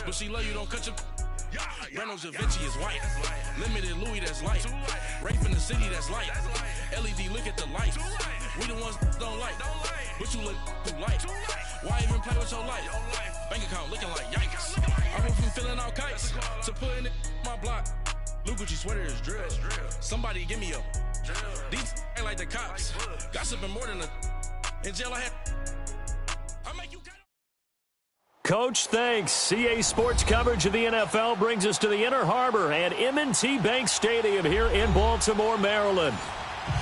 But she love you, don't cut your. Reynolds Da Vinci is white. Limited Louis, that's light. Rafe in the city, that's light. LED, look at the lights. We the ones don't like. But you look too light. Why even play with your life? Bank account looking like yikes. I went from filling out kites to putting it in my block. Blue Gucci sweater is drill. Somebody give me a. These ain't like the cops. Gossiping more than a. In jail I had. I make you. Coach, thanks. CA Sports coverage of the NFL brings us to the Inner Harbor and M&T Bank Stadium here in Baltimore, Maryland.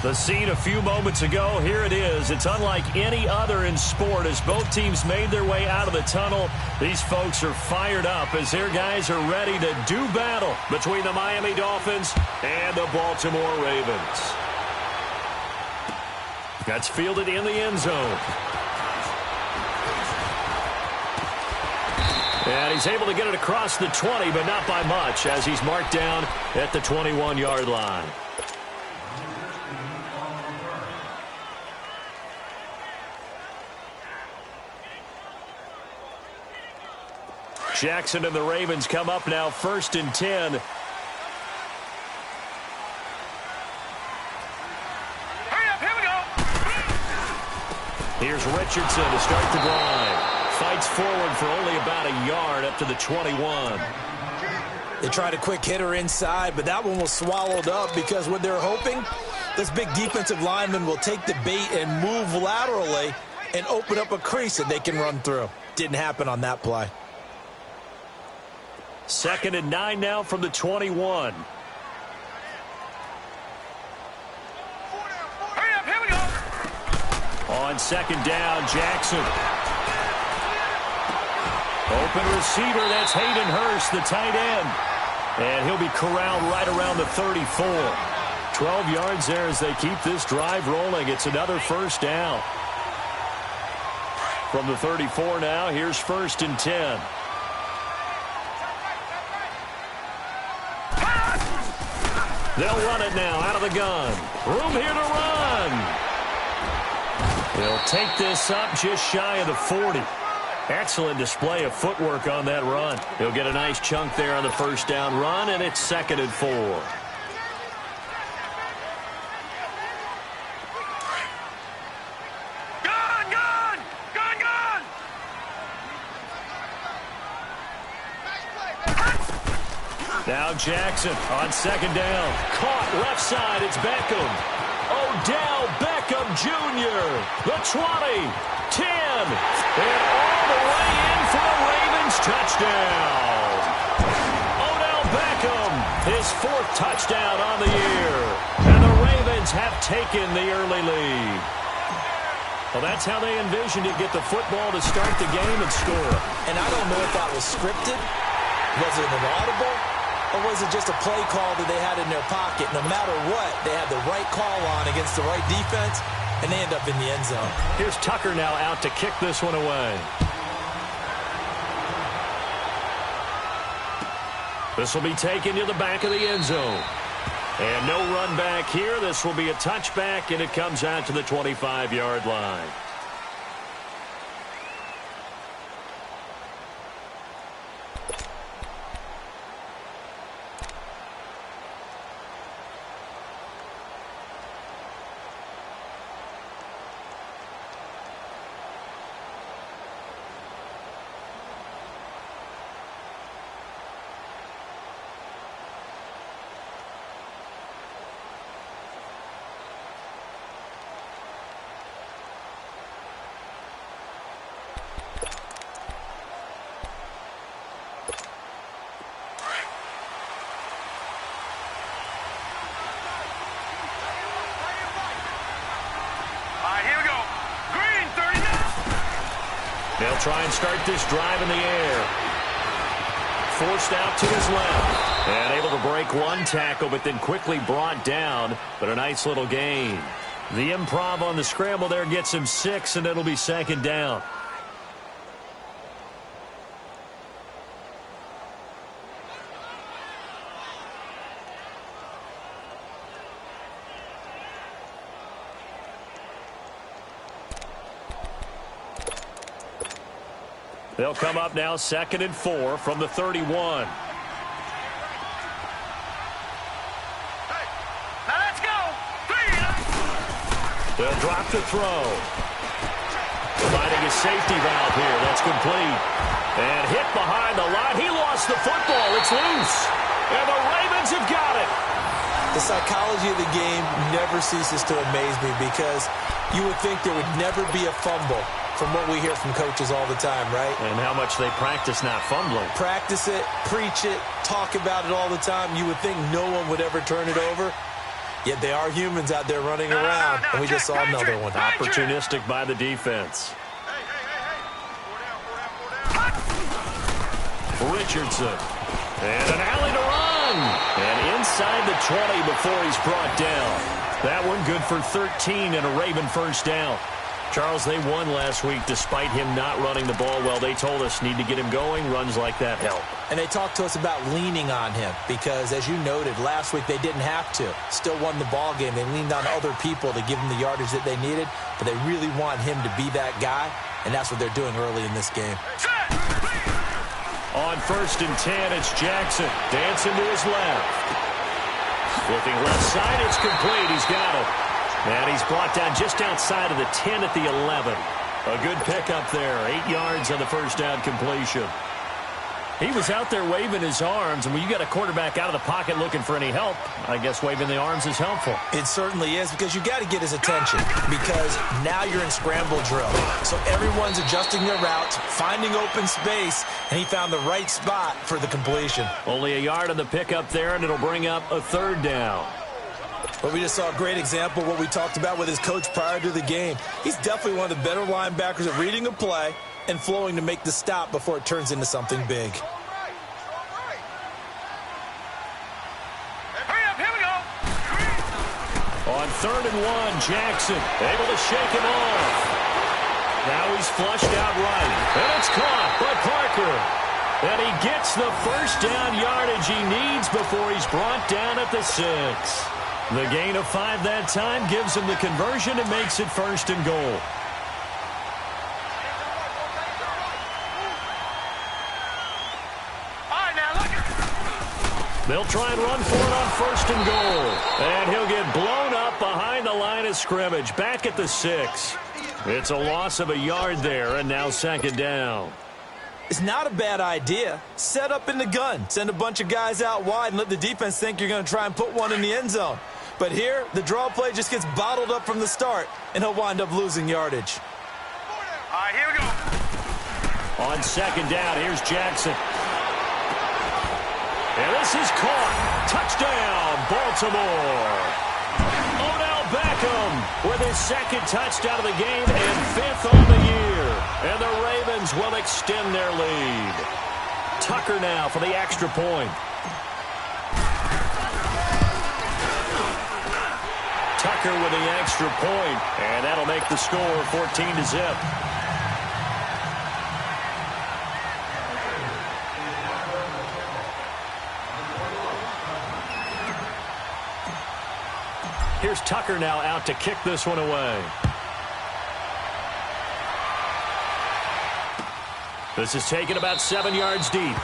The scene a few moments ago, here it is. It's unlike any other in sport as both teams made their way out of the tunnel. These folks are fired up as their guys are ready to do battle between the Miami Dolphins and the Baltimore Ravens. That's fielded in the end zone. And he's able to get it across the 20, but not by much, as he's marked down at the 21-yard line. Jackson and the Ravens come up now, 1st and 10. Hurry up, here we go. Here's Richardson to start the drive. Fights forward for only about a yard up to the 21. They tried a quick hitter inside, but that one was swallowed up because what they're hoping, this big defensive lineman will take the bait and move laterally and open up a crease that they can run through. Didn't happen on that play. 2nd and 9 now from the 21. Hurry up, here we go. On 2nd down, Jackson. Open receiver, that's Hayden Hurst, the tight end. And he'll be corralled right around the 34. 12 yards there as they keep this drive rolling. It's another 1st down. From the 34 now, here's 1st and 10. They'll run it now out of the gun. Room here to run. They'll take this up just shy of the 40. Excellent display of footwork on that run. He'll get a nice chunk there on the 1st down run, and it's 2nd and 4. Now Jackson on 2nd down. Caught left side. It's Beckham. Odell Beckham Jr. The 20, 10, and all the way in for a Ravens touchdown. Odell Beckham, his 4th touchdown on the year. And the Ravens have taken the early lead. Well, that's how they envisioned it. Get the football to start the game and score. And I don't know if that was scripted. Was it an audible? Or was it just a play call that they had in their pocket? No matter what, they had the right call on against the right defense, and they end up in the end zone. Here's Tucker now out to kick this one away. This will be taken to the back of the end zone. And no run back here. This will be a touchback, and it comes out to the 25-yard line. They'll try and start this drive in the air. Forced out to his left. And able to break one tackle, but then quickly brought down. But a nice little gain. The improv on the scramble there gets him 6, and it'll be 2nd down. They'll come up now 2nd and 4 from the 31. Now let's go. 3. They'll drop the throw. Providing a safety valve here. That's complete. And hit behind the line. He lost the football. It's loose. And the Ravens have got it. The psychology of the game never ceases to amaze me because you would think there would never be a fumble from what we hear from coaches all the time, right? And how much they practice not fumbling. Practice it, preach it, talk about it all the time. You would think no one would ever turn it over. Yet they are humans out there running around, and we just saw another one. Opportunistic by the defense. Richardson. And an alley to run. And inside the 20 before he's brought down. That one good for 13 and a Raven first down. Charles, they won last week despite him not running the ball well. They told us need to get him going. Runs like that help. And they talked to us about leaning on him because, as you noted, last week they didn't have to. Still won the ball game. They leaned on other people to give them the yardage that they needed, but they really want him to be that guy, and that's what they're doing early in this game. On 1st and 10, it's Jackson. Dancing to his left. Looking left side, it's complete. He's got it. And he's brought down just outside of the 10 at the 11. A good pickup there. 8 yards on the first down completion. He was out there waving his arms, and when you got a quarterback out of the pocket looking for any help, I guess waving the arms is helpful. It certainly is, because you got to get his attention, because now you're in scramble drill. So everyone's adjusting their routes, finding open space, and he found the right spot for the completion. Only a yard on the pickup there, and it'll bring up a 3rd down. But we just saw a great example of what we talked about with his coach prior to the game. He's definitely one of the better linebackers at reading a play and flowing to make the stop before it turns into something big. Hurry up, here we go. On 3rd and 1, Jackson able to shake him off. Now he's flushed out right. And it's caught by Parker. And he gets the first down yardage he needs before he's brought down at the 6. The gain of 5 that time gives him the conversion and makes it 1st and goal. They'll try and run for it on 1st and goal. And he'll get blown up behind the line of scrimmage. Back at the 6. It's a loss of a yard there, and now 2nd down. It's not a bad idea. Set up in the gun. Send a bunch of guys out wide and let the defense think you're going to try and put one in the end zone. But here, the draw play just gets bottled up from the start, and he'll wind up losing yardage. All right, here we go. On 2nd down, here's Jackson. And this is caught. Touchdown, Baltimore. Odell Beckham with his 2nd touchdown of the game and 5th on the year. And the Ravens will extend their lead. Tucker now for the extra point. Tucker with the extra point, and that'll make the score 14-0. Here's Tucker now out to kick this one away. This is taken about 7 yards deep.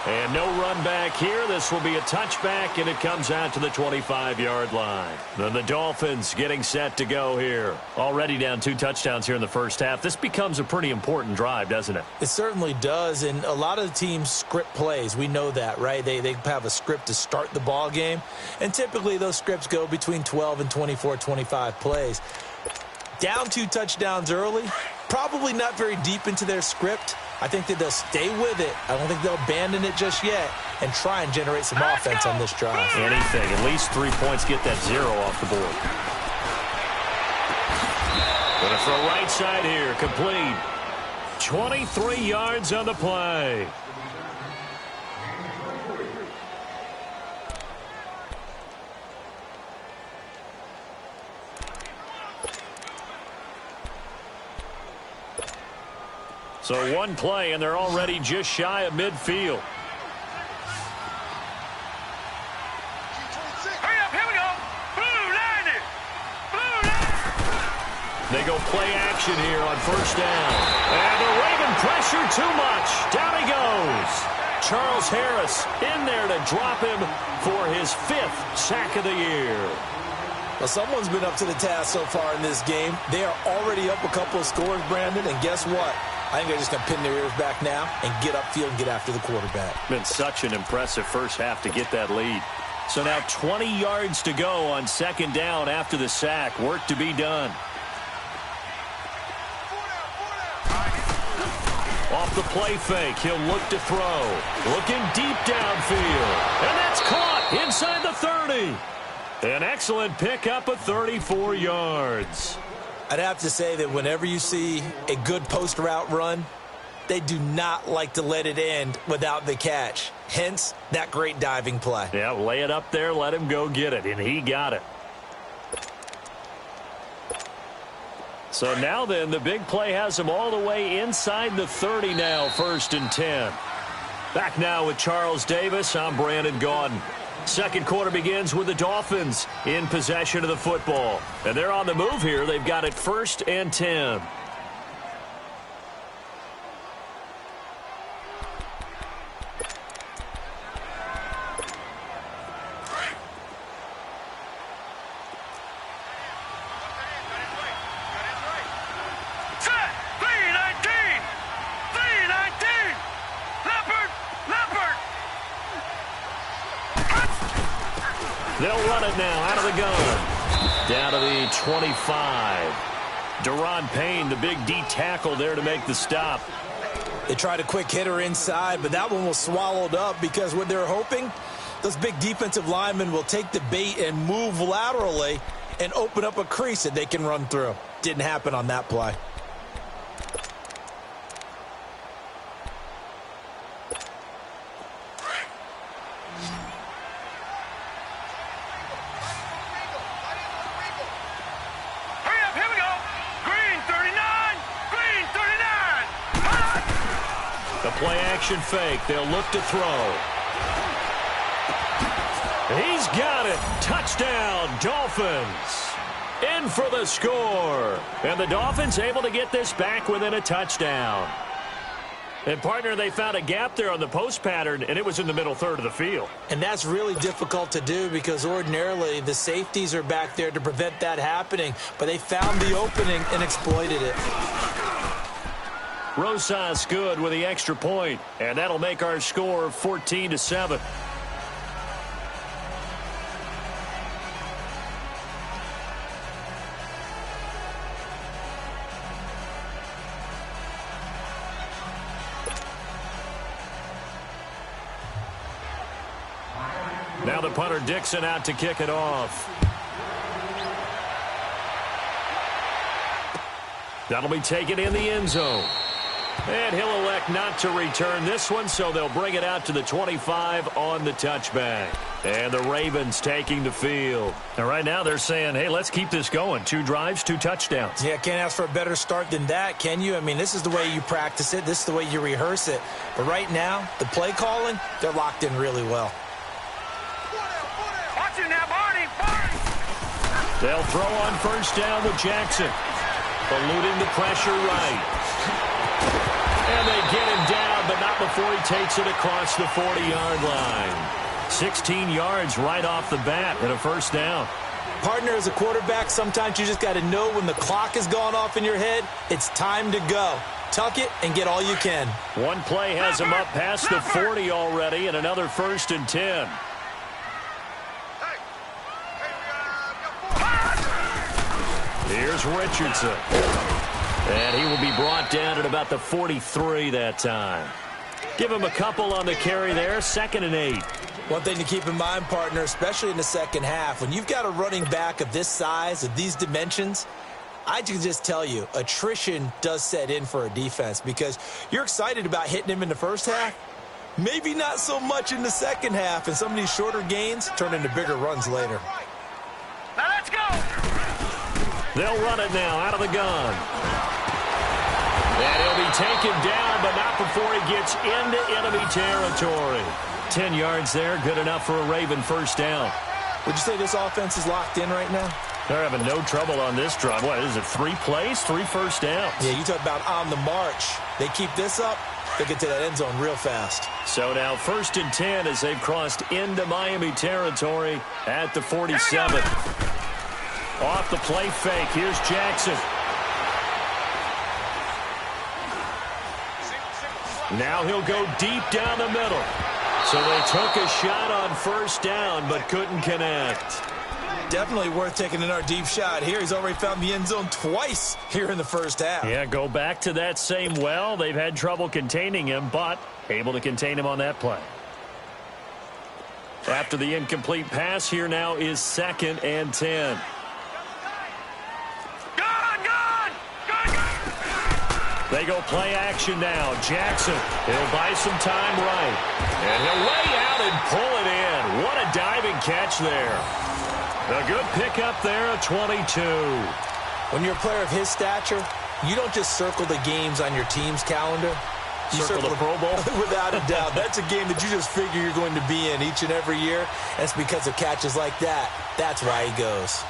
And no run back here. This will be a touchback, and it comes out to the 25-yard line. Then the Dolphins getting set to go here. Already down 2 touchdowns here in the first half. This becomes a pretty important drive, doesn't it? It certainly does, and a lot of the teams script plays. We know that, right? They have a script to start the ball game, and typically those scripts go between 12 and 24, 25 plays. Down 2 touchdowns early, probably not very deep into their script. I think that they'll stay with it. I don't think they'll abandon it just yet and try and generate some offense on this drive. Anything. At least 3 points, get that 0 off the board. Gonna throw right side here. Complete. 23 yards on the play. So 1 play, and they're already just shy of midfield. Hurry up, here we go. Blue line it. Blue line. They go play action here on first down. And the Raven pressure too much. Down he goes. Charles Harris in there to drop him for his 5th sack of the year. Well, someone's been up to the task so far in this game. They are already up a couple of scores, Brandon, and guess what? I think they're just going to pin their ears back now and get upfield and get after the quarterback. Been such an impressive first half to get that lead. So now 20 yards to go on second down after the sack. Work to be done. Off the play fake, he'll look to throw. Looking deep downfield. And that's caught inside the 30. An excellent pickup of 34 yards. I'd have to say that whenever you see a good post route run, they do not like to let it end without the catch. Hence, that great diving play. Yeah, lay it up there, let him go get it, and he got it. So now then, the big play has him all the way inside the 30 now, 1st and 10. Back now with Charles Davis, I'm Brandon Gaudin. Second quarter begins with the Dolphins in possession of the football. And they're on the move here. They've got it 1st and 10. They'll run it now out of the gun. Down to the 25. Deron Payne, the big D tackle there to make the stop. They tried a quick hitter inside, but that one was swallowed up because what they're hoping, those big defensive linemen will take the bait and move laterally and open up a crease that they can run through. Didn't happen on that play. Play action fake. They'll look to throw. He's got it. Touchdown, Dolphins. In for the score. And the Dolphins able to get this back within a touchdown. And, partner, they found a gap there on the post pattern, and it was in the middle third of the field. And that's really difficult to do because ordinarily the safeties are back there to prevent that happening. But they found the opening and exploited it. Rosas good with the extra point, and that'll make our score 14-7. Now the punter Dixon out to kick it off. That'll be taken in the end zone. And he'll elect not to return this one, so they'll bring it out to the 25 on the touchback. And the Ravens taking the field. And right now they're saying, hey, let's keep this going. 2 drives, 2 touchdowns. Yeah, can't ask for a better start than that, can you? I mean, this is the way you practice it. This is the way you rehearse it. But right now, the play calling, they're locked in really well. Watch it now, Barney. They'll throw on first down with Jackson. Eluding the pressure right. And they get him down, but not before he takes it across the 40-yard line. 16 yards right off the bat and a first down. Partner, as a quarterback, sometimes you just got to know when the clock has gone off in your head, it's time to go. Tuck it and get all you can. One play has him up past the 40 already and another 1st and 10. Here's Richardson. And he will be brought down at about the 43 that time. Give him a couple on the carry there, 2nd and 8. One thing to keep in mind, partner, especially in the second half, when you've got a running back of this size, of these dimensions, I can just tell you, attrition does set in for a defense because you're excited about hitting him in the first half. Maybe not so much in the second half, and some of these shorter gains turn into bigger runs later. Now let's go. They'll run it now out of the gun. And he'll be taken down, but not before he gets into enemy territory. 10 yards there, good enough for a Raven first down. Would you say this offense is locked in right now? They're having no trouble on this drive. What is it, 3 plays, 3 first downs? Yeah, you talk about on the march. They keep this up, they get to that end zone real fast. So now 1st and 10 as they've crossed into Miami territory at the 47. Off the play fake, here's Jackson. Now he'll go deep down the middle. So they took a shot on 1st down but couldn't connect. Definitely worth taking in our deep shot here. He's already found the end zone twice here in the first half. Yeah, go back to that same well. They've had trouble containing him, but able to contain him on that play. After the incomplete pass, here now is 2nd and 10. They go play action now. Jackson, he'll buy some time right. And he'll lay out and pull it in. What a diving catch there. A good pickup there at 22. When you're a player of his stature, you don't just circle the games on your team's calendar. You circle the Pro Bowl? Without a doubt. That's a game that you just figure you're going to be in each and every year. And it's because of catches like that. That's why he goes.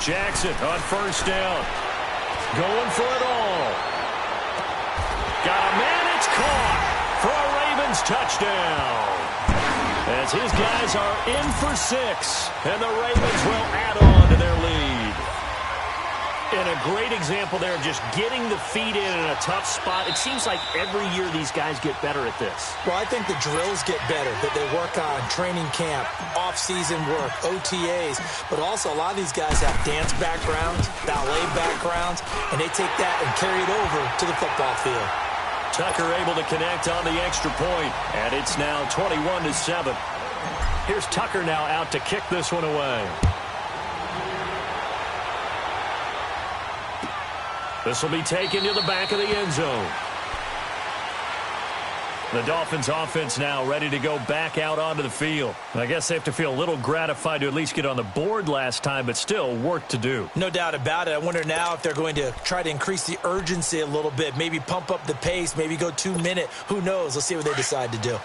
Jackson on 1st down. Going for it all. Got a man, it's caught for a Ravens touchdown. As his guys are in for 6, and the Ravens will add on to their lead. And a great example there of just getting the feet in a tough spot. It seems like every year these guys get better at this. Well, I think the drills get better that they work on, training camp, off-season work, OTAs. But also a lot of these guys have dance backgrounds, ballet backgrounds, and they take that and carry it over to the football field. Tucker able to connect on the extra point, and it's now 21-7. Here's Tucker now out to kick this one away. This will be taken to the back of the end zone. The Dolphins offense now ready to go back out onto the field. I guess they have to feel a little gratified to at least get on the board last time, but still work to do. No doubt about it. I wonder now if they're going to try to increase the urgency a little bit, maybe pump up the pace, maybe go 2-minute. Who knows? Let's see what they decide to do.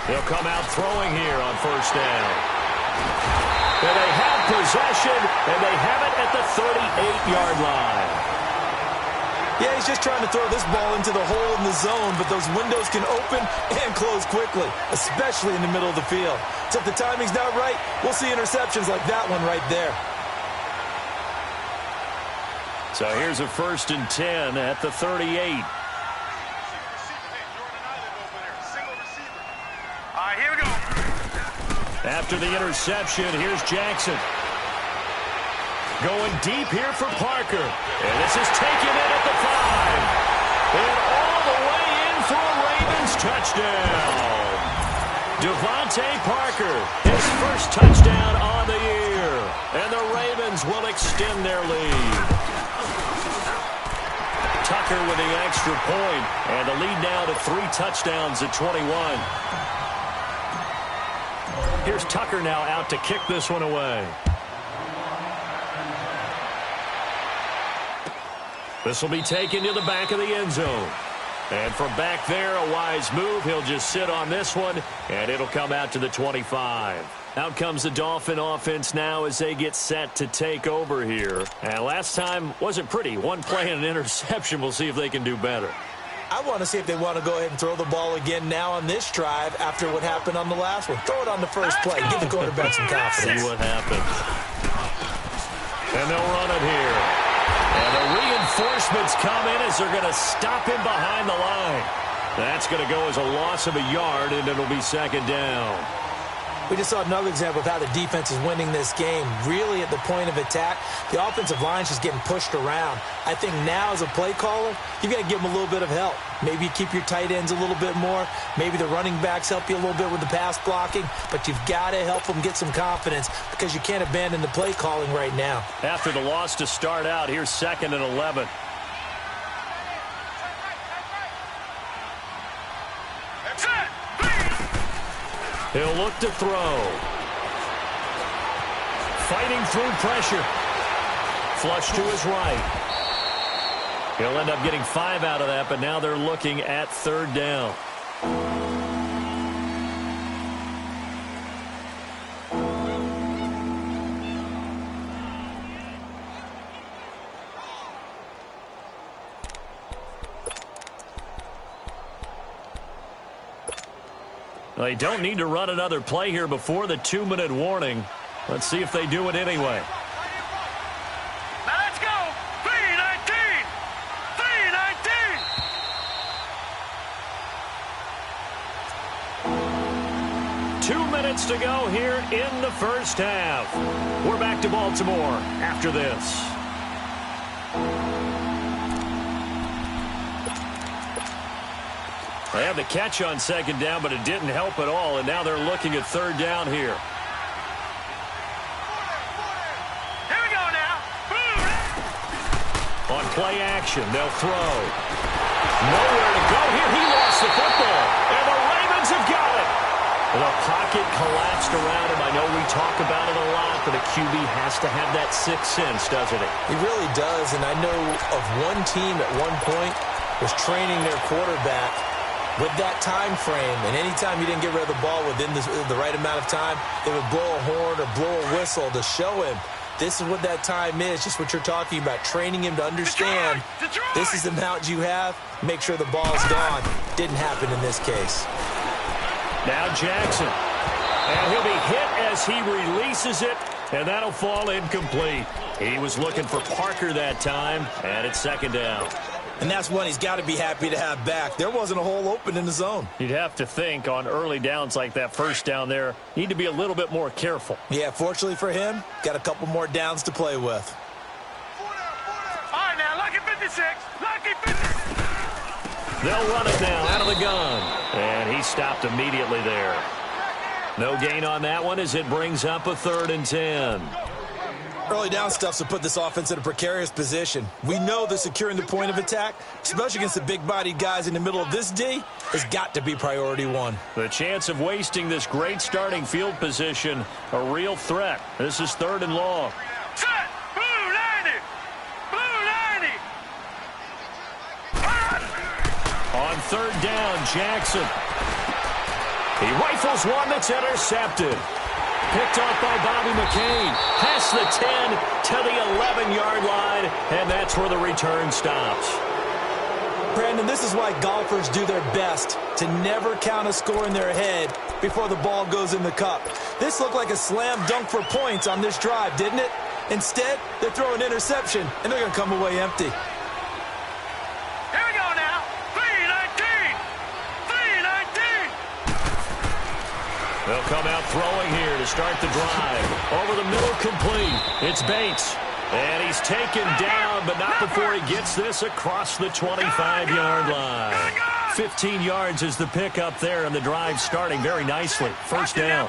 They'll come out throwing here on 1st down. And they have possession, and they have it at the 38-yard line. Yeah, he's just trying to throw this ball into the hole in the zone, but those windows can open and close quickly, especially in the middle of the field. So if the timing's not right, we'll see interceptions like that one right there. So here's a 1st and 10 at the 38. After the interception, here's Jackson. Going deep here for Parker. And this is taken in at the 5. And all the way in for a Ravens touchdown. Devontae Parker, his first touchdown on the year. And the Ravens will extend their lead. Tucker with the extra point. And the lead now to 3 touchdowns at 21. Here's Tucker now out to kick this one away. This will be taken to the back of the end zone. And from back there, a wise move. He'll just sit on this one, and it'll come out to the 25. Out comes the Dolphin offense now as they get set to take over here. And last time wasn't pretty. One play and an interception. We'll see if they can do better. I want to see if they want to go ahead and throw the ball again now on this drive after what happened on the last one. Throw it on the first play. Give the quarterback some confidence. See what happens. And they'll run it here. And the reinforcements come in as they're going to stop him behind the line. That's going to go as a loss of a yard, and it'll be 2nd down. We just saw another example of how the defense is winning this game. Really at the point of attack, the offensive line's just getting pushed around. I think now as a play caller, you've got to give them a little bit of help. Maybe you keep your tight ends a little bit more. Maybe the running backs help you a little bit with the pass blocking. But you've got to help them get some confidence because you can't abandon the play calling right now. After the loss to start out, here's 2nd and 11. look to throw. Fighting through pressure. Flush to his right. He'll end up getting 5 out of that, but now they're looking at 3rd down. They don't need to run another play here before the 2-minute warning. Let's see if they do it anyway. Now let's go. 3-19. 3-19. 2 minutes to go here in the first half. We're back to Baltimore after this. They have the catch on 2nd down, but it didn't help at all, and now they're looking at 3rd down here. Here we go now. On play action, they'll throw. Nowhere to go here. He lost the football, and the Ravens have got it. The pocket collapsed around him. I know we talk about it a lot, but a QB has to have that sixth sense, doesn't it? He really does, and I know of one team at one point was training their quarterback with that time frame, and anytime you didn't get rid of the ball within the right amount of time, they would blow a horn or blow a whistle to show him this is what that time is, just what you're talking about, training him to understand this is the amount you have, make sure the ball's gone. Didn't happen in this case. Now Jackson, and he'll be hit as he releases it, and that'll fall incomplete. He was looking for Parker that time, and it's 2nd down. And that's one he's got to be happy to have back. There wasn't a hole open in the zone. You'd have to think on early downs like that 1st down there, need to be a little bit more careful. Yeah, fortunately for him, got a couple more downs to play with. All right, now, lucky 56. Lucky 56. They'll run it now out of the gun. And he stopped immediately there. No gain on that one as it brings up a 3rd and 10. Early down stuff to put this offense in a precarious position. We know that securing the point of attack, especially against the big-bodied guys in the middle of this D, has got to be priority 1. The chance of wasting this great starting field position, a real threat. This is 3rd and long. Set. Blue 90. Blue 90. On 3rd down, Jackson. He rifles one that's intercepted. Picked off by Bobby McCain. Past the 10 to the 11-yard line, and that's where the return stops. Brandon, this is why golfers do their best to never count a score in their head before the ball goes in the cup. This looked like a slam dunk for points on this drive, didn't it? Instead, they throw an interception, and they're going to come away empty. Here we go now. 3-19. 3-19. They'll come out throwing here to start the drive. Over the middle, complete. It's Bates. And he's taken down, but not before he gets this across the 25-yard line. 15 yards is the pickup there, and the drive starting very nicely. 1st down.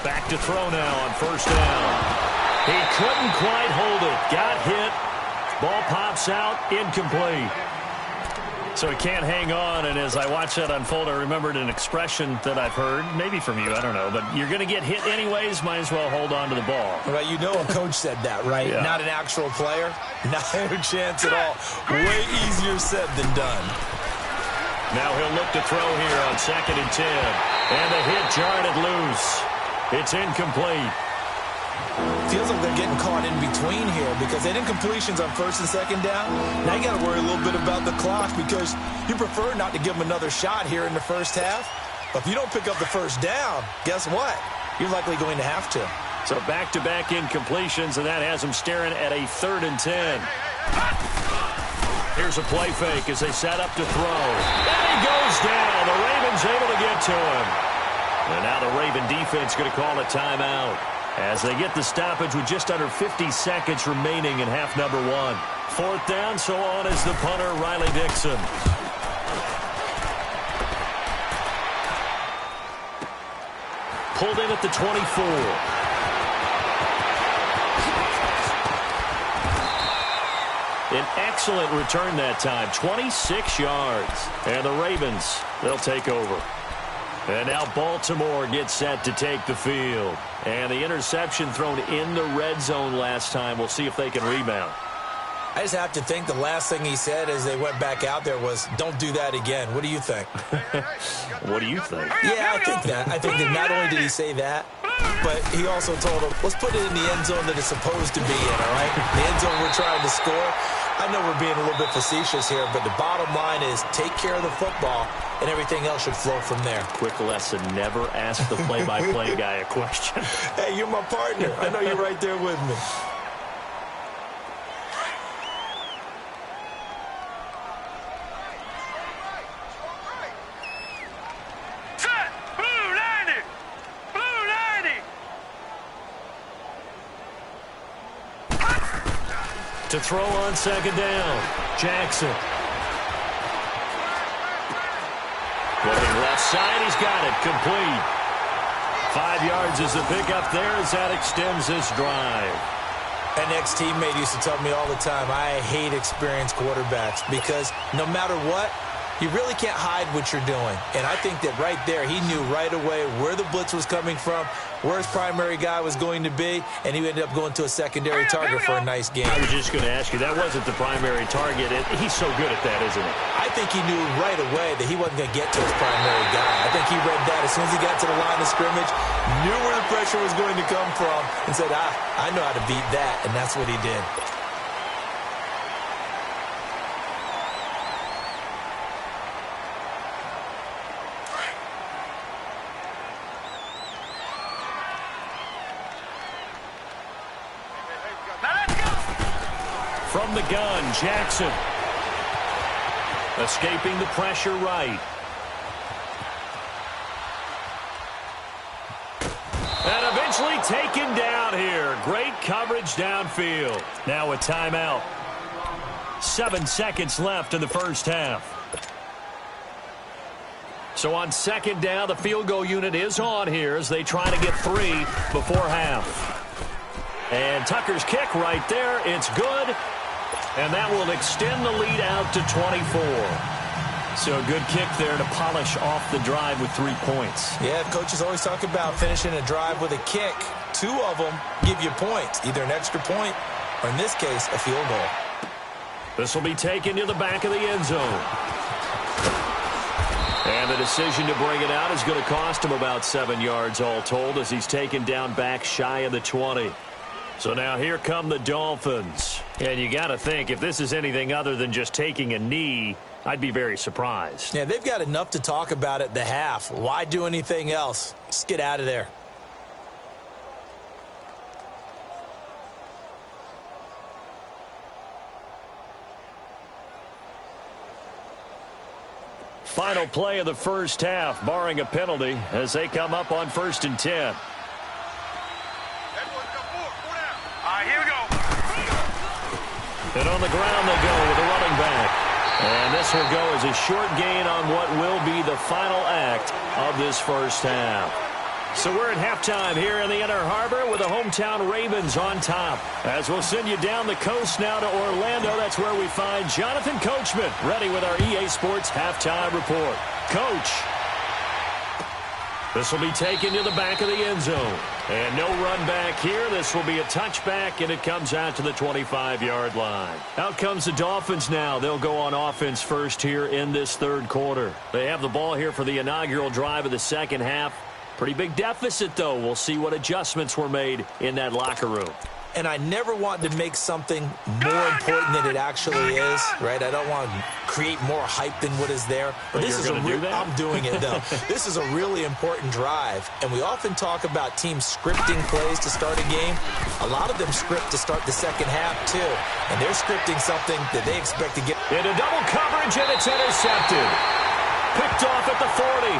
Back to throw now on 1st down. He couldn't quite hold it. Got hit. Ball pops out, incomplete. So he can't hang on, and as I watch that unfold, I remembered an expression that I've heard, maybe from you, I don't know, but you're going to get hit anyways, might as well hold on to the ball. Well, you know a coach said that, right? Yeah. Not an actual player. Not a chance at all. Way easier said than done. Now he'll look to throw here on 2nd and 10. And the hit jarred it loose. It's incomplete. Feels like they're getting caught in between here because they didn't completions on 1st and 2nd down. Now you got to worry a little bit about the clock because you prefer not to give them another shot here in the 1st half. But if you don't pick up the 1st down, guess what? You're likely going to have to. So back-to-back incompletions, and that has them staring at a 3rd and 10. Here's a play fake as they set up to throw. And he goes down. The Ravens able to get to him. And now the Raven defense going to call a timeout as they get the stoppage with just under 50 seconds remaining in half number 1. 4th down, so on is the punter, Riley Dixon. Pulled in at the 24. An excellent return that time, 26 yards. And the Ravens They'll take over. And now Baltimore gets set to take the field. And the interception thrown in the red zone last time. We'll see if they can rebound. I just have to think the last thing he said as they went back out there was, don't do that again. What do you think? What do you think? Yeah, I think that. I think that not only did he say that, but he also told him, let's put it in the end zone that it's supposed to be in, all right? The end zone we're trying to score. I know we're being a little bit facetious here, but the bottom line is take care of the football, and everything else should flow from there. Quick lesson, never ask the play-by-play guy a question. Hey, you're my partner. I know you're right there with me. To throw on second down, Jackson. Looking left side, he's got it, complete. 5 yards is the pickup there as that extends this drive. An ex-teammate used to tell me all the time, I hate experienced quarterbacks because no matter what, you really can't hide what you're doing. And I think that right there, he knew right away where the blitz was coming from, where his primary guy was going to be, and he ended up going to a secondary target for a nice game. I was just going to ask you, that wasn't the primary target. He's so good at that, isn't he? I think he knew right away that he wasn't going to get to his primary guy. I think he read that as soon as he got to the line of scrimmage, knew where the pressure was going to come from, and said, I know how to beat that, and that's what he did. From the gun, Jackson. Escaping the pressure right. And eventually taken down here. Great coverage downfield. Now a timeout. 7 seconds left in the first half. So on second down, the field goal unit is on here as they try to get 3 before half. And Tucker's kick right there. It's good. And that will extend the lead out to 24. So a good kick there to polish off the drive with 3 points. Yeah, coaches always talk about finishing a drive with a kick. 2 of them give you points, either an extra point or, in this case, a field goal. This will be taken to the back of the end zone. And the decision to bring it out is going to cost him about 7 yards all told as he's taken down back shy of the 20. So now here come the Dolphins. And you got to think, if this is anything other than just taking a knee, I'd be very surprised. Yeah, they've got enough to talk about at the half. Why do anything else? Just get out of there. Final play of the first half, barring a penalty, as they come up on 1st and 10. Here we go. And on the ground they go with the running back. And this will go as a short gain on what will be the final act of this first half. So we're at halftime here in the Inner Harbor with the hometown Ravens on top. As we'll send you down the coast now to Orlando, that's where we find Jonathan Coachman ready with our EA Sports halftime report. Coach. This will be taken to the back of the end zone. And no run back here. This will be a touchback, and it comes out to the 25-yard line. Out comes the Dolphins now. They'll go on offense first here in this third quarter. They have the ball here for the inaugural drive of the second half. Pretty big deficit, though. We'll see what adjustments were made in that locker room. And I never want to make something more important than it actually is, right? I don't want to create more hype than what is there. But this is I'm doing it, though. This is a really important drive. And we often talk about teams scripting plays to start a game. A lot of them script to start the second half, too. And they're scripting something that they expect to get. Into double coverage, and it's intercepted. Picked off at the 40.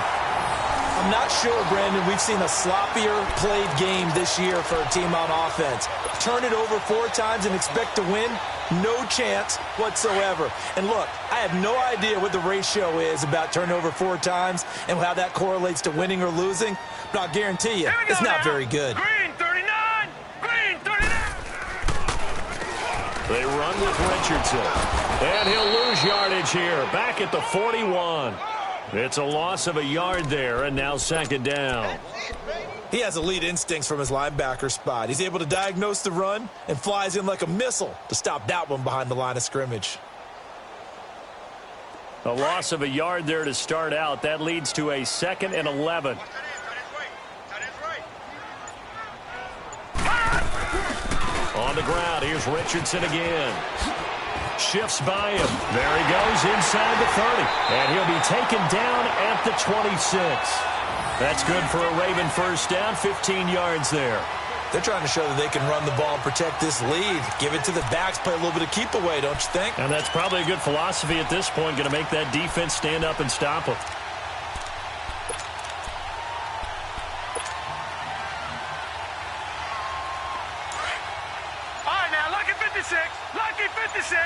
I'm not sure, Brandon, we've seen a sloppier played game this year for a team on offense. Turn it over 4 times and expect to win? No chance whatsoever. And look, I have no idea what the ratio is about turnover 4 times and how that correlates to winning or losing, but I'll guarantee you it's not very good. Green 39! Green 39! They run with Richardson. And he'll lose yardage here, back at the 41. It's a loss of a yard there, and now second down. He has elite instincts from his linebacker spot. He's able to diagnose the run and flies in like a missile to stop that one behind the line of scrimmage. A loss of a yard there to start out. That leads to a 2nd and 11. On the ground, here's Richardson again. Shifts by him. There he goes inside the 30. And he'll be taken down at the 26. That's good for a Raven first down, 15 yards there. They're trying to show that they can run the ball and protect this lead. Give it to the backs, play a little bit of keep away, don't you think? And that's probably a good philosophy at this point, going to make that defense stand up and stop them. All right, now, lucky 56. Lucky 56.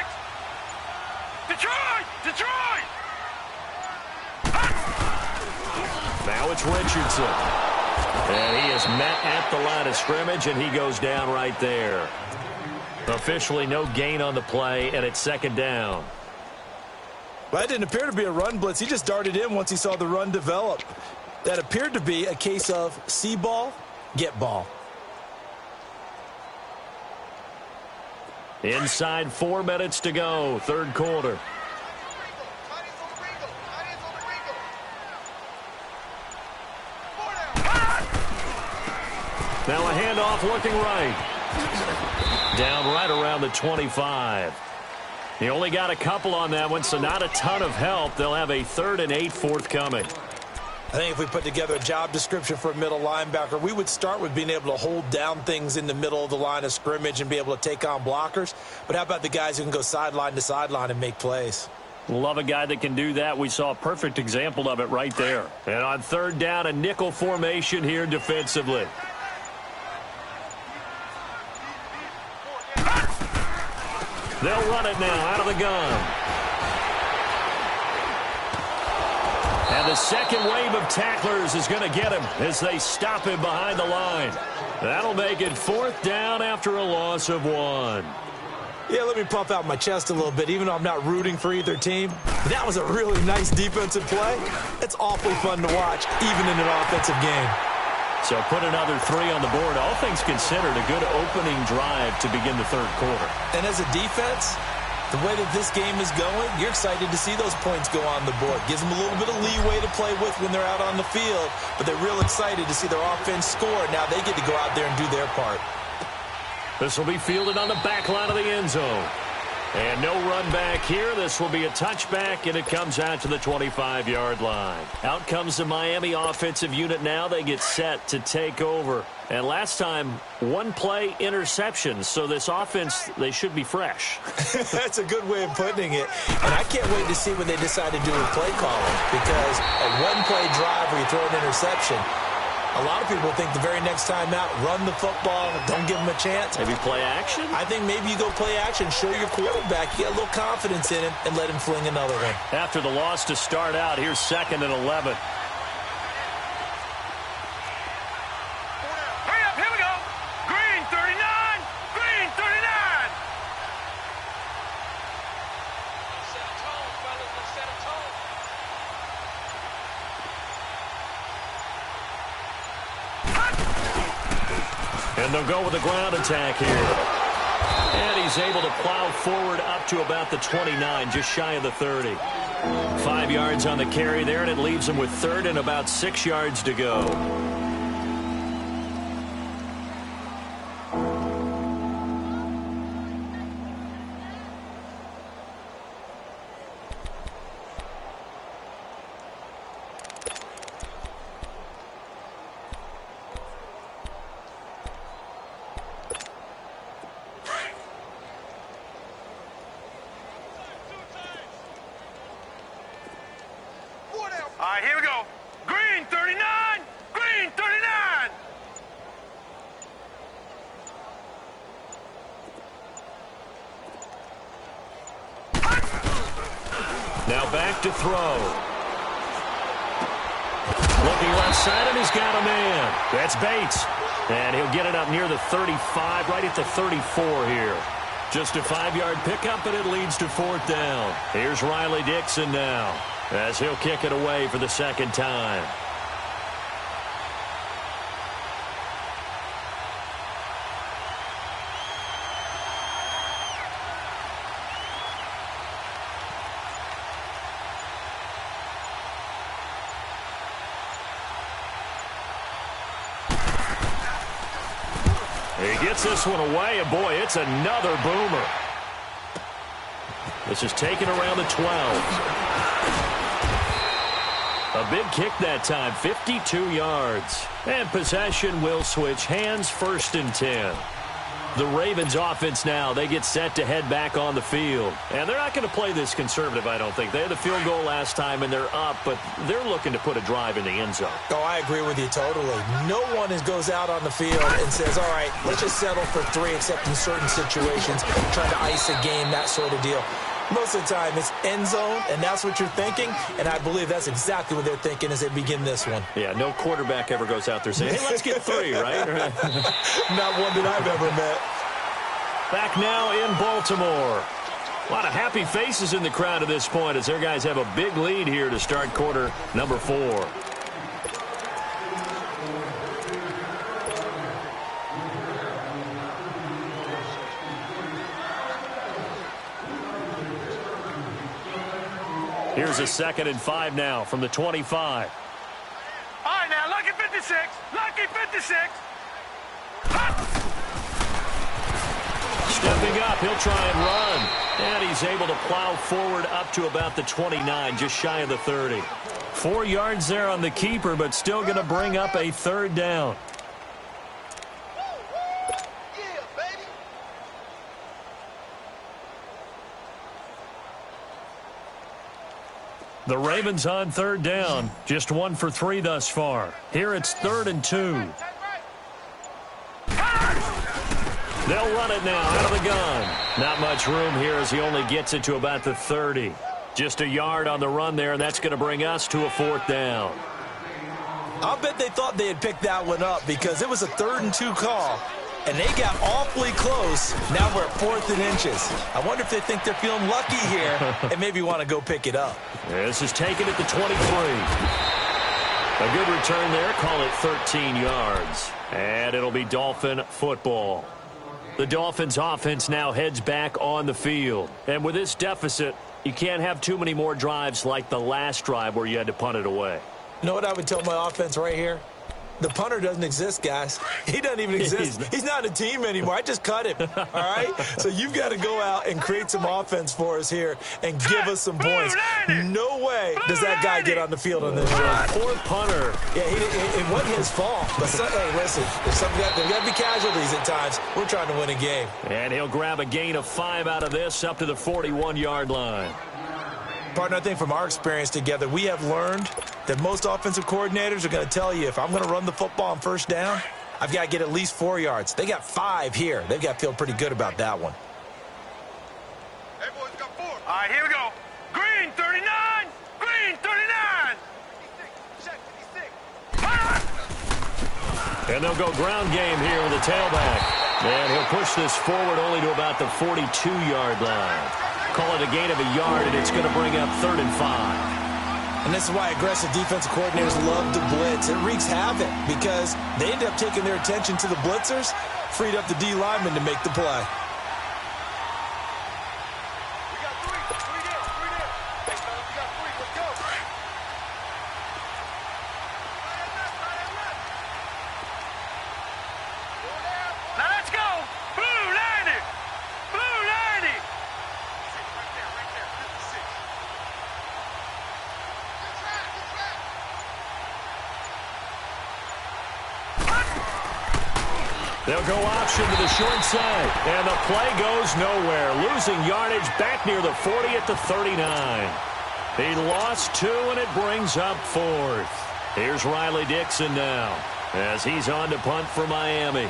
Detroit! Detroit! Now it's Richardson. And he is met at the line of scrimmage, and he goes down right there. Officially no gain on the play, and it's second down. Well, that didn't appear to be a run blitz. He just darted in once he saw the run develop. That appeared to be a case of see ball, get ball. Inside 4 minutes to go, third quarter. Now a handoff looking right. Down right around the 25. He only got a couple on that one, so not a ton of help. They'll have a 3rd and 8 forthcoming. I think if we put together a job description for a middle linebacker, we would start with being able to hold down things in the middle of the line of scrimmage and be able to take on blockers. But how about the guys who can go sideline to sideline and make plays? Love a guy that can do that. We saw a perfect example of it right there. And on third down, a nickel formation here defensively. They'll run it now out of the gun. And the second wave of tacklers is going to get him as they stop him behind the line. That'll make it 4th down after a loss of 1. Yeah, let me puff out my chest a little bit, even though I'm not rooting for either team. That was a really nice defensive play. It's awfully fun to watch, even in an offensive game. So put another 3 on the board. All things considered, a good opening drive to begin the third quarter. And as a defense, the way that this game is going, you're excited to see those points go on the board. Gives them a little bit of leeway to play with when they're out on the field, but they're real excited to see their offense score. Now they get to go out there and do their part. This will be fielded on the back line of the end zone. And no run back here. This will be a touchback, and it comes out to the 25-yard line. Out comes the Miami offensive unit now. They get set to take over. And last time, 1 play interception. So this offense, they should be fresh. That's a good way of putting it. And I can't wait to see what they decide to do with play calling, because a 1-play drive where you throw an interception, a lot of people think the very next time out, run the football, don't give them a chance. Maybe play action? I think maybe you go play action, show your quarterback, you get a little confidence in him, and let him fling another one. After the loss to start out, here's 2nd and 11. Hurry up, here we go. Green 39. Green 39. Set a tone, fellas. Let's set a tone. And they'll go with a ground attack here. And he's able to plow forward up to about the 29, just shy of the 30. 5 yards on the carry there, and it leaves him with 3rd and about 6 yards to go. All right, here we go. Green 39. Green 39. Now back to throw. Looking left side, and he's got a man. That's Bates. And he'll get it up near the 35, right at the 34 here. Just a 5-yard pickup, and it leads to 4th down. Here's Riley Dixon now. as he'll kick it away for the second time. He gets this one away, and boy, it's another boomer. This is taken around the 12. A big kick that time, 52 yards. And possession will switch hands, 1st and 10. The Ravens offense now, they get set to head back on the field. And they're not going to play this conservative, I don't think. They had the field goal last time, and they're up, but they're looking to put a drive in the end zone. Oh, I agree with you totally. No one goes out on the field and says, all right, let's just settle for 3, except in certain situations, trying to ice a game, that sort of deal. Most of the time, it's end zone, and that's what you're thinking, and I believe that's exactly what they're thinking as they begin this one. Yeah, no quarterback ever goes out there saying, hey, let's get 3, right? Not one that I've ever met. Back now in Baltimore. A lot of happy faces in the crowd at this point as their guys have a big lead here to start quarter number 4. Here's a 2nd and 5 now from the 25. All right, now, lucky 56. Lucky 56. Stepping up, he'll try and run. And he's able to plow forward up to about the 29, just shy of the 30. 4 yards there on the keeper, but still going to bring up a 3rd down. The Ravens on 3rd down. Just 1 for 3 thus far. Here it's 3rd and 2. They'll run it now out of the gun. Not much room here as he only gets it to about the 30. Just a yard on the run there, and that's going to bring us to a 4th down. I'll bet they thought they had picked that one up because it was a 3rd and 2 call. And they got awfully close. Now we're at 4th and inches. I wonder if they think they're feeling lucky here and maybe want to go pick it up. This is taken at the 23. A good return there. Call it 13 yards. And it'll be Dolphin football. The Dolphins offense now heads back on the field. And with this deficit, you can't have too many more drives like the last drive where you had to punt it away. You know what I would tell my offense right here? The punter doesn't exist, guys. He doesn't even exist. He's not a team anymore. I just cut him, all right? So you've got to go out and create some offense for us here and give us some points. No way does that guy get on the field on this drive. Poor punter. Yeah, it wasn't his fault. But, hey, listen, there's got to be casualties at times. We're trying to win a game. And he'll grab a gain of 5 out of this up to the 41-yard line. Partner, I think from our experience together, we have learned that most offensive coordinators are going to tell you if I'm going to run the football on 1st down, I've got to get at least 4 yards. They got 5 here. They've got to feel pretty good about that one. Everyone's got 4. All right, here we go. Green 39. Green 39. And they'll go ground game here with a tailback. And he'll push this forward only to about the 42-yard line. Call it a gain of a yard, and it's going to bring up 3rd and 5. And this is why aggressive defensive coordinators love to blitz. It wreaks havoc because they end up taking their attention to the blitzers, freed up the D lineman to make the play. We got 3. 3 there. 3 there. Hey, fellas, we got 3. Let's go. Now let's go. Blue 90. Blue 90. Right there. 56. They'll go option to the short side, and the play goes nowhere. Losing yardage back near the 40 at the 39. He lost 2, and it brings up 4th. Here's Riley Dixon now as he's on to punt for Miami.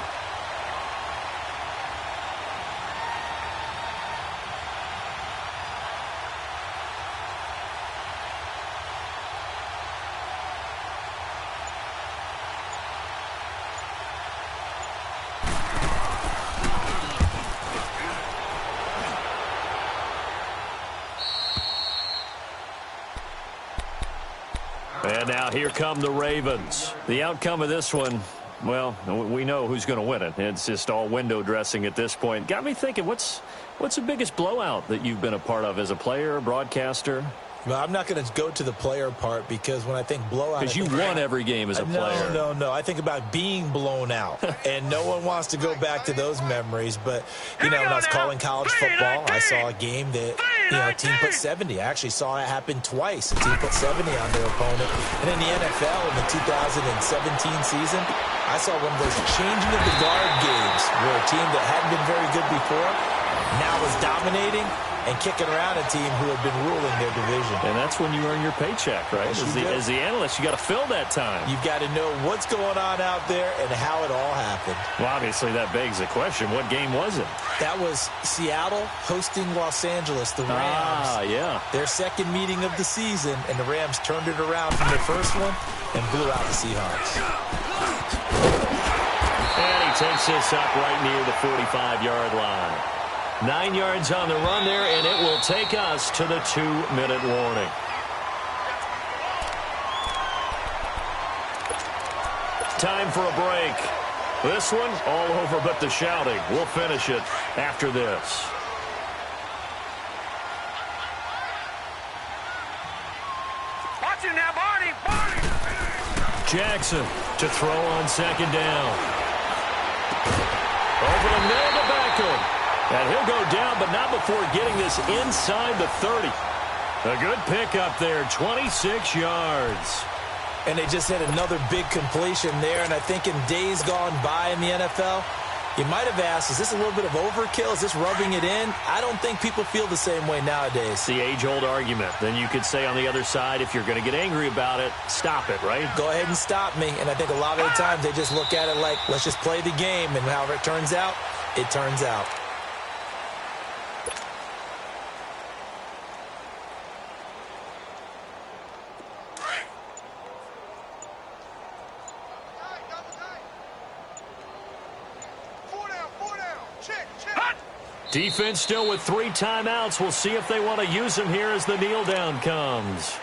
And now here come the Ravens. The outcome of this one, well, we know who's going to win it. It's just all window dressing at this point. Got me thinking, what's the biggest blowout that you've been a part of as a player, broadcaster? Well, I'm not going to go to the player part because when I think blowout... Because you won every game as a player. No. I think about being blown out. And no one wants to go back to those memories. But, when I was calling college football, I saw a game that, a team put 70. I actually saw it happen twice. A team put 70 on their opponent. And in the NFL in the 2017 season, I saw one of those changing of the guard games where a team that hadn't been very good before now was dominating and kicking around a team who had been ruling their division. And that's when you earn your paycheck, right? As the analyst, you got to fill that time. You've got to know what's going on out there and how it all happened. Well, obviously, that begs the question, what game was it? That was Seattle hosting Los Angeles, the Rams. Yeah. Their second meeting of the season, and the Rams turned it around from their first one and blew out the Seahawks. And he takes this up right near the 45-yard line. 9 yards on the run there, and it will take us to the 2-minute warning. Time for a break. This one, all over but the shouting. We'll finish it after this. Watch it now, Barney! Jackson to throw on second down. Over the middle to Beckham. And he'll go down, but not before getting this inside the 30. A good pickup there, 26 yards. And they just had another big completion there, and I think in days gone by in the NFL, you might have asked, is this a little bit of overkill? Is this rubbing it in? I don't think people feel the same way nowadays. It's the age-old argument. Then you could say on the other side, if you're going to get angry about it, stop it, right? Go ahead and stop me. And I think a lot of the times they just look at it like, let's just play the game, and however it turns out, it turns out. Defense still with 3 timeouts. We'll see if they want to use them here as the kneel down comes.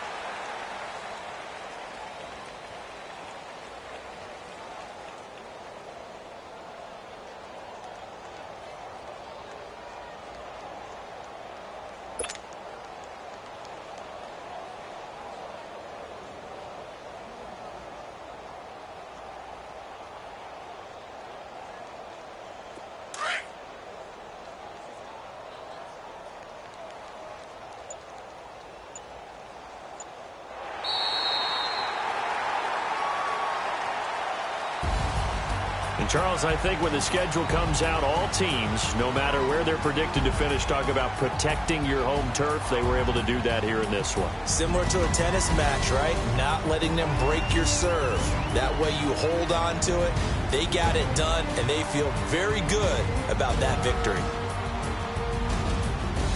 And Charles, I think when the schedule comes out, all teams, no matter where they're predicted to finish, talk about protecting your home turf. They were able to do that here in this one. Similar to a tennis match, right? Not letting them break your serve. That way you hold on to it. They got it done, and they feel very good about that victory.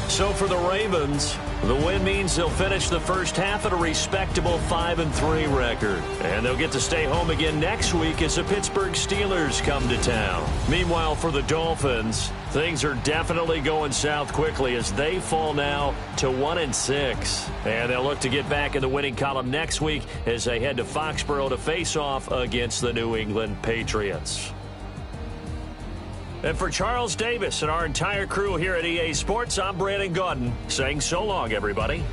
So for the Ravens, the win means they'll finish the first half at a respectable 5-3 record. And they'll get to stay home again next week as the Pittsburgh Steelers come to town. Meanwhile, for the Dolphins, things are definitely going south quickly as they fall now to 1-6. And they'll look to get back in the winning column next week as they head to Foxborough to face off against the New England Patriots. And for Charles Davis and our entire crew here at EA Sports, I'm Brandon Gaudin saying so long, everybody.